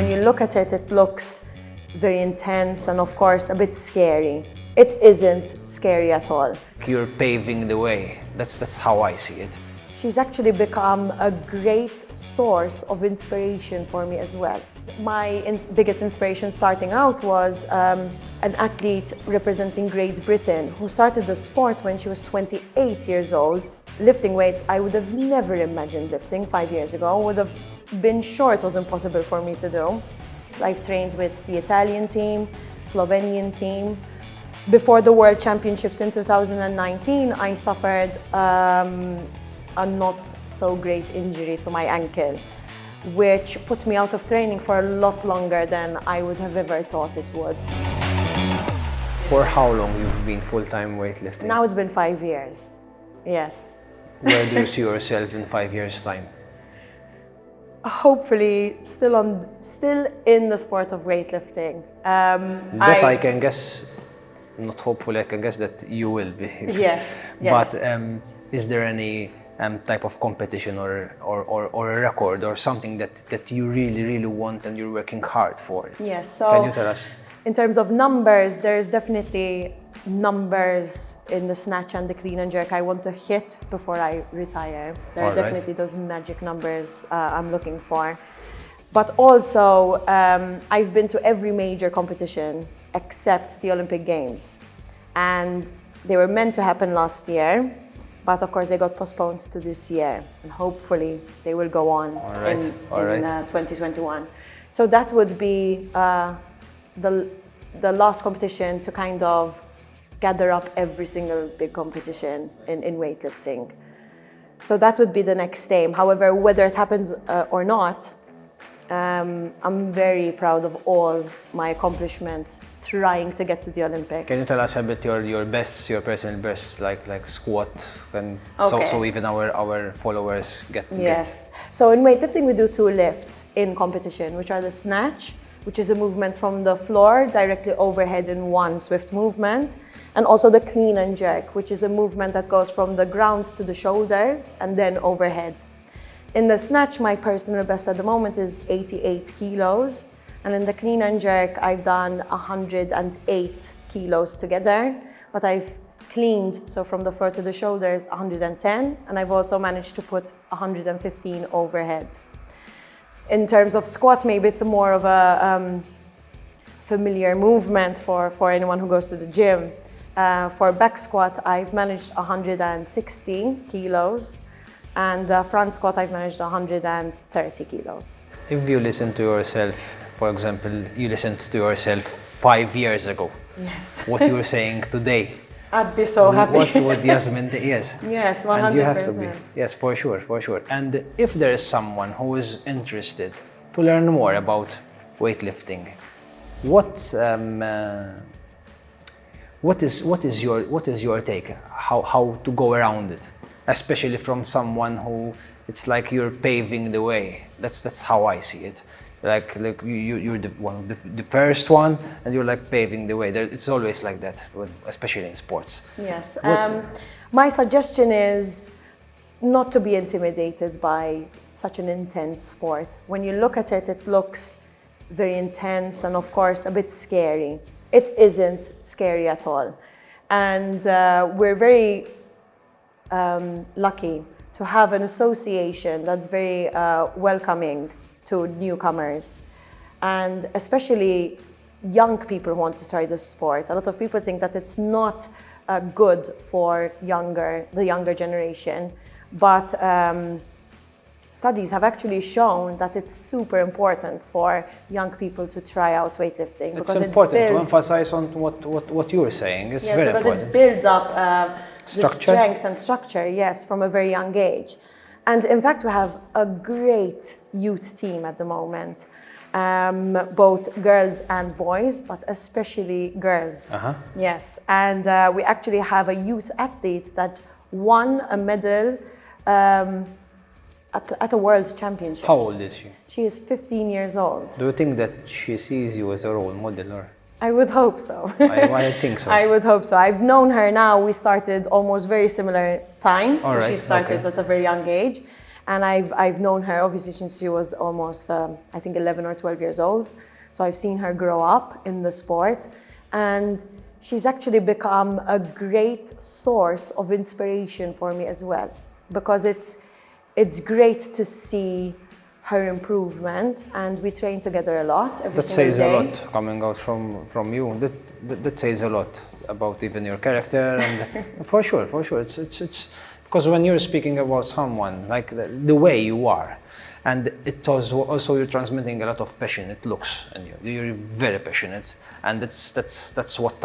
When you look at it, it looks very intense and of course a bit scary. It isn't scary at all. You're paving the way. That's how I see it. She's actually become a great source of inspiration for me as well. My biggest inspiration starting out was an athlete representing Great Britain who started the sport when she was 28 years old. Lifting weights, I would have never imagined lifting 5 years ago. Would have been sure it was impossible for me to do. I've trained with the Italian team, Slovenian team. Before the World Championships in 2019, I suffered a not so great injury to my ankle, which put me out of training for a lot longer than I would have ever thought it would. For how long you've been full-time weightlifting? Now it's been 5 years, yes. Where do you see yourself in 5 years' time? Hopefully still in the sport of weightlifting. I can guess, not hopefully, I can guess that you will be. Yes, yes. But is there any type of competition or a record or something that you really want and you're working hard for it? Yes, so can you tell us? In terms of numbers, there's definitely numbers in the snatch and the clean and jerk I want to hit before I retire. There are definitely those magic numbers I'm looking for. But also, I've been to every major competition except the Olympic Games. And they were meant to happen last year, but of course they got postponed to this year. And hopefully they will go on in 2021. So that would be the last competition to kind of gather up every single big competition in weightlifting. So that would be the next aim. However, whether it happens or not, I'm very proud of all my accomplishments trying to get to the Olympics. Can you tell us a bit your best, your personal best, like squat, and so even our followers get. Yes. So in weightlifting we do 2 lifts in competition, which are the snatch, which is a movement from the floor directly overhead in one swift movement, and also the clean and jerk, which is a movement that goes from the ground to the shoulders and then overhead. In the snatch, my personal best at the moment is 88 kilos, and in the clean and jerk, I've done 108 kilos together, but I've cleaned, so from the floor to the shoulders, 110, and I've also managed to put 115 overhead. In terms of squat, maybe it's more of a familiar movement for anyone who goes to the gym. For back squat, I've managed 160 kilos, and front squat, I've managed 130 kilos. If you listen to yourself, for example, you listened to yourself 5 years ago. Yes. What you were saying today. I'd be so happy. What Yazmin is. Yes, 100%. And you have to be. Yes, for sure, for sure. And if there is someone who is interested to learn more about weightlifting, what is your take? How to go around it? Especially from someone who it's like you're paving the way. That's how I see it. Like you're the first one, and you're like paving the way. It's always like that, especially in sports. Yes. My suggestion is not to be intimidated by such an intense sport. When you look at it, it looks very intense and of course a bit scary. It isn't scary at all. And we're very lucky to have an association that's very welcoming to newcomers, and especially young people who want to try this sport. A lot of people think that it's not good for the younger generation, but studies have actually shown that it's super important for young people to try out weightlifting. It's important to emphasize on what you're saying. It's very important. Because it builds up the strength and structure, yes, from a very young age. And in fact, we have a great youth team at the moment, both girls and boys, but especially girls. Yes, and we actually have a youth athlete that won a medal at a World Championships. How old is she? She is 15 years old. Do you think that she sees you as a role model, or? I would hope so. I think so. I would hope so. I've known her now. We started almost very similar time. So she started at a very young age. And I've known her obviously since she was almost, I think 11 or 12 years old. So I've seen her grow up in the sport, and she's actually become a great source of inspiration for me as well, because it's great to see her improvement, and we train together a lot every That single says day. a lot coming out from you. That says a lot about even your character, and for sure, it's because when you're speaking about someone like the way you are, and it also you're transmitting a lot of passion. It looks, and you're very passionate, and that's what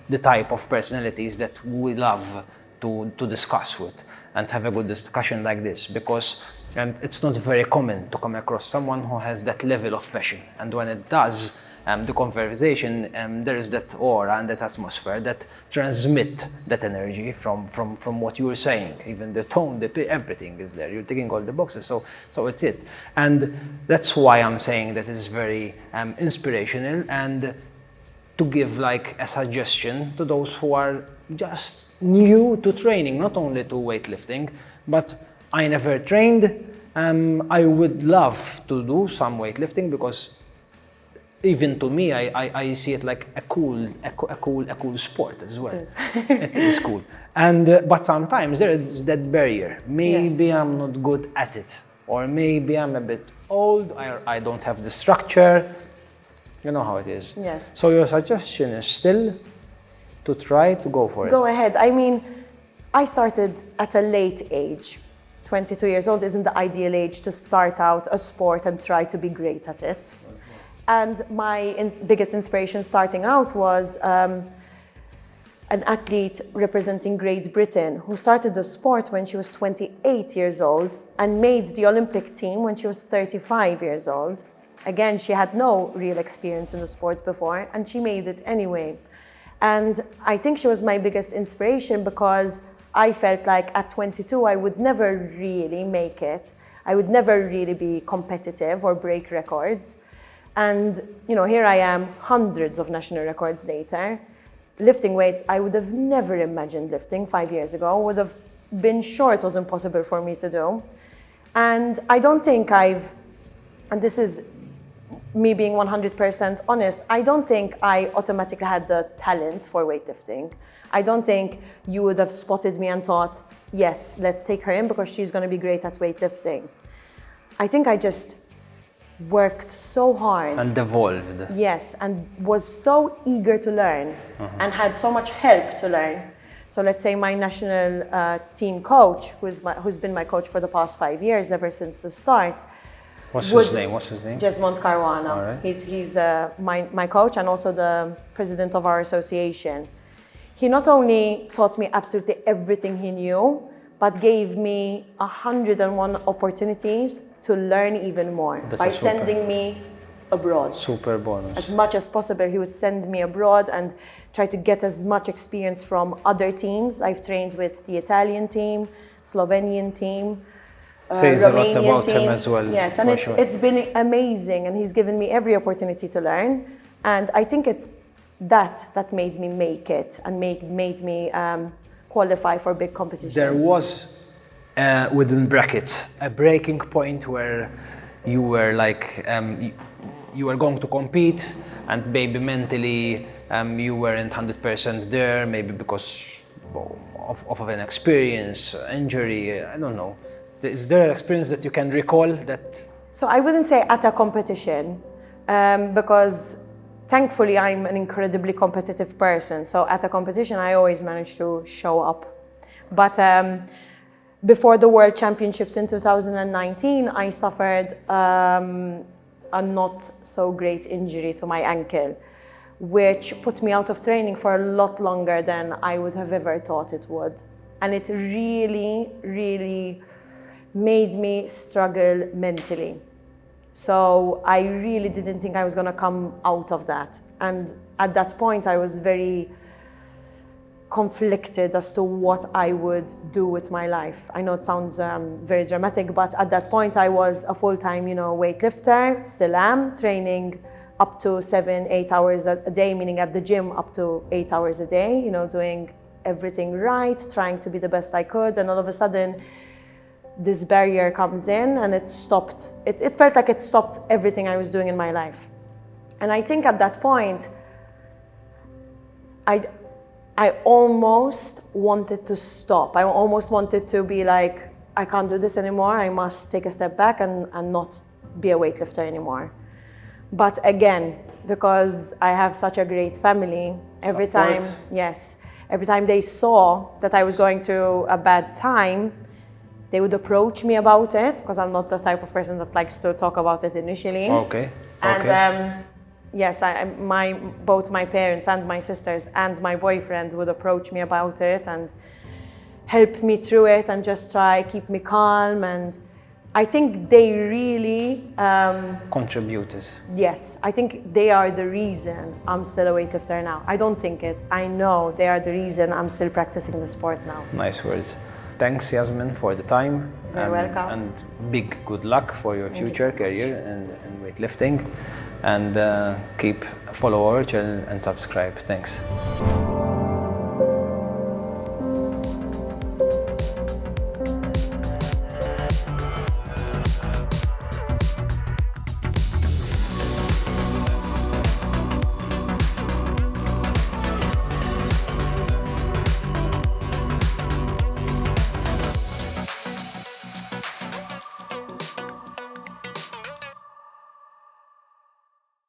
the type of personalities that we love to discuss with and have a good discussion like this, because and it's not very common to come across someone who has that level of passion, and when it does, the conversation, there is that aura and that atmosphere that transmit that energy from what you were saying. Even the tone, everything is there. You're ticking all the boxes, so it's it. And that's why I'm saying that it's very inspirational, and to give like a suggestion to those who are just new to training, not only to weightlifting, but I never trained. I would love to do some weightlifting, because even to me, I see it like a cool sport as well. It is cool. And but sometimes there is that barrier. Maybe yes. I'm not good at it, or maybe I'm a bit old. I don't have the structure. You know how it is. Yes. So your suggestion is still to try to go for it. Go ahead. I mean, I started at a late age. 22 years old isn't the ideal age to start out a sport and try to be great at it. And my biggest inspiration starting out was an athlete representing Great Britain who started the sport when she was 28 years old and made the Olympic team when she was 35 years old. Again, she had no real experience in the sport before, and she made it anyway. And I think she was my biggest inspiration, because I felt like at 22, I would never really make it. I would never really be competitive or break records. And, you know, here I am, hundreds of national records later, lifting weights I would have never imagined lifting 5 years ago, would have been sure it was impossible for me to do. And I don't think and this is me being 100% honest, I don't think I automatically had the talent for weightlifting. I don't think you would have spotted me and thought, yes, let's take her in because she's going to be great at weightlifting. I think I just worked so hard. And evolved. Yes, and was so eager to learn and had so much help to learn. So let's say my national team coach, who's been my coach for the past 5 years, ever since the start. What's his name? Yazmin Caruana. All right. He's my coach and also the president of our association. He not only taught me absolutely everything he knew, but gave me 101 opportunities to learn even more by sending me abroad. Super bonus. As much as possible, he would send me abroad and try to get as much experience from other teams. I've trained with the Italian team, Slovenian team, Says Romanian a lot about team. him as well. Yes, and it's been amazing, and he's given me every opportunity to learn. And I think it's that made me make it and made me qualify for big competitions. There was, within brackets, a breaking point where you were like, you were going to compete, and maybe mentally you weren't 100% there, maybe because of an experience, injury, I don't know. Is there an experience that you can recall that? So I wouldn't say at a competition, because thankfully I'm an incredibly competitive person. So at a competition, I always manage to show up. But before the World Championships in 2019, I suffered a not so great injury to my ankle, which put me out of training for a lot longer than I would have ever thought it would. And it really, really made me struggle mentally. So I really didn't think I was going to come out of that. And at that point, I was very conflicted as to what I would do with my life. I know it sounds very dramatic, but at that point, I was a full-time, weightlifter, still am, training up to 7-8 hours a day, meaning at the gym up to 8 hours a day, doing everything right, trying to be the best I could. And all of a sudden, this barrier comes in and it stopped. It felt like it stopped everything I was doing in my life. And I think at that point, I almost wanted to stop. I almost wanted to be like, I can't do this anymore. I must take a step back and not be a weightlifter anymore. But again, because I have such a great family, every time they saw that I was going through a bad time, they would approach me about it, because I'm not the type of person that likes to talk about it initially. Okay. And yes, both my parents and my sisters and my boyfriend would approach me about it and help me through it and just try keep me calm. And I think they really contributed. Yes, I think they are the reason I'm still a weightlifter now. I don't think it. I know they are the reason I'm still practicing the sport now. Nice words. Thanks, Yazmin, for the time. You're welcome. And big good luck for your future career in weightlifting. And follow our channel and subscribe. Thanks.